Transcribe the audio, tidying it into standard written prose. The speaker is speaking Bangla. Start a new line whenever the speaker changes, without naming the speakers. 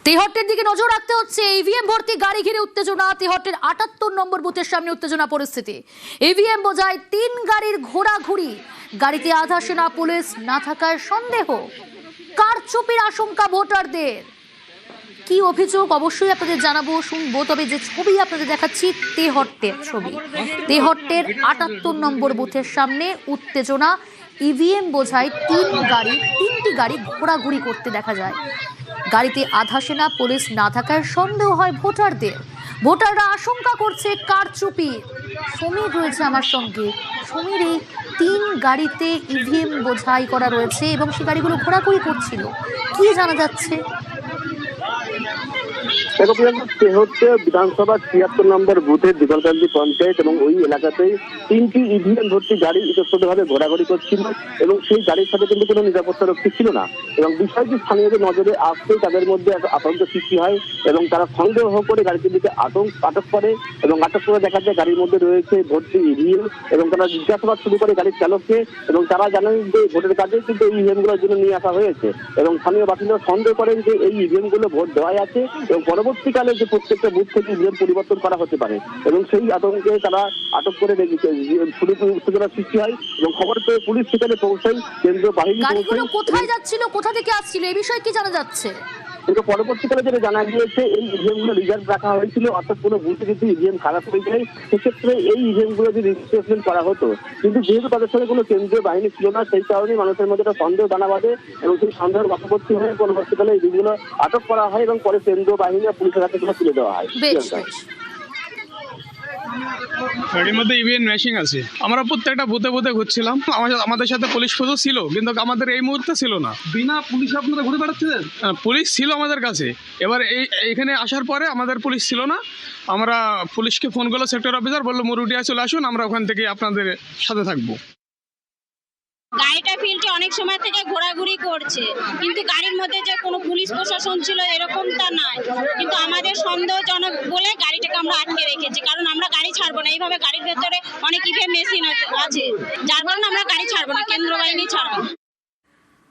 তেহট্টের দিকে নজর রাখতে হচ্ছে। ইভিএম ভর্তি গাড়ি ঘিরে উত্তেজনা। তেহট্টের ৭৮ নম্বর বুথের সামনে উত্তেজনা পরিস্থিতি। ইভিএম বোঝায় ৩ গাড়ির ঘোরাঘুরি। গাড়িতে আধা সেনা পুলিশ না থাকার সন্দেহ। কারচুপির আশঙ্কা ভোটারদের। কি অভিযোগ অবশ্যই আপনাদের জানাবো, শুনবো। তবে যে ছবি আপনাদের দেখাচ্ছি তেহট্টের ছবি। তেহট্টের ৭৮ নম্বর বুথের সামনে উত্তেজনা। ইভিএম বোঝায় ৩টি গাড়ি ঘোরাঘুরি করতে দেখা যায়। গাড়িতে আধা সেনা পুলিশ না থাকার সন্দেহ হয় ভোটারদের। ভোটাররা আশঙ্কা করছে কারচুপির। সমীর রয়েছে আমার সঙ্গে। সমীর, এই ৩ গাড়িতে ইভিএম বোঝাই করা রয়েছে এবং সেই গাড়িগুলো ঘোরাঘুরি করছিল, কি জানা যাচ্ছে?
তেহট্টে বিধানসভার ৭৬ নম্বর বুথের দিগলকান্দি পঞ্চায়েত এবং ওই এলাকাতেই ৩টি ইভিএম ভর্তি গাড়ি ইতস্ততভাবে ঘোরাঘুরি করছিল এবং সেই গাড়ির সাথে কিন্তু কোনো নিরাপত্তা রক্ষী ছিল না। এবং বিষয়টি স্থানীয়দের নজরে আসতেই তাদের মধ্যে এক আতঙ্ক সৃষ্টি হয় এবং তারা সন্দেহ করে গাড়িটির দিকে আটক করে এবং আটক করে দেখা যায় গাড়ির মধ্যে রয়েছে ভর্তি ইভিএম এবং তারা জিজ্ঞাসাবাদ শুরু করে গাড়ির চালককে এবং তারা জানান যে ভোটের কাজে কিন্তু এই ইভিএম গুলোর জন্য নিয়ে আসা হয়েছে এবং স্থানীয় বাসিন্দারা সন্দেহ করেন যে এই ইভিএম গুলো ভোট দেওয়াই আছে এবং পরবর্তীকালে যে প্রত্যেকটা বুথ থেকে ইভিএম পরিবর্তন করা হতে পারে এবং সেই আতঙ্কে তারা আটক করে শুরু উত্তেজনা সৃষ্টি হয় এবং খবর পেয়ে পুলিশ সেখানে পৌঁছায়, কেন্দ্রীয় বাহিনী
গাড়িগুলো কোথায় যাচ্ছিল, কোথা থেকে আসছিল, এই বিষয়ে কি জানা যাচ্ছে?
কিন্তু পরবর্তীকালে যেটা জানা গিয়েছে এই ইভিএম গুলো রিজার্ভ রাখা হয়েছিল, অর্থাৎ কোনো বুথে যদি ইভিএম খারাপ হয়ে যায় সেক্ষেত্রে এই ইভিএম গুলো যদি রেজিস্ট্রেশন করা হতো, কিন্তু যেহেতু তাদের সঙ্গে কোনো কেন্দ্রীয় বাহিনী ছিল না সেই কারণে মানুষের মধ্যে একটা সন্দেহ দানা বাঁধে এবং সেই সন্দেহের বশবর্তী হয়ে পরবর্তীকালে এই ইভিএম গুলো আটক করা হয় এবং পরে কেন্দ্রীয় বাহিনী আর পুলিশের হাতে তুলে দেওয়া হয়।
গাড়ির মধ্যে ইভিএম মেশিন আছে। আমরা প্রত্যেকটা বুথে বুথে ঘুরছিলাম। আমাদের সাথে পুলিশ ফোর্সও ছিল, কিন্তু আমাদের এই মুহূর্তে ছিল না।
বিনা পুলিশ আপনারা ঘুরে বেড়াচ্ছিলেন?
পুলিশ ছিল আমাদের কাছে, এবার এইখানে আসার পরে আমাদের পুলিশ ছিল না। আমরা পুলিশকে ফোন করলো, সেক্টর অফিসার বললো মুরুটিয়া চলে আসুন, আমরা ওখান থেকে আপনাদের সাথে থাকবো।
গাড়িটা ফিল্ডে অনেক সময় থেকে ঘোরাঘুরি করছে, কিন্তু গাড়ির মধ্যে যে কোনো পুলিশ প্রশাসন ছিল এরকমটা নয়, কিন্তু আমাদের সন্দেহজনক বলে গাড়িটাকে আমরা আটকে রেখেছি, কারণ আমরা গাড়ি ছাড়বো না। এইভাবে গাড়ির ভেতরে অনেক ইভিএম মেশিন আছে, যার কারণে আমরা গাড়ি ছাড়বো না, কেন্দ্র বাহিনী ছাড়বো।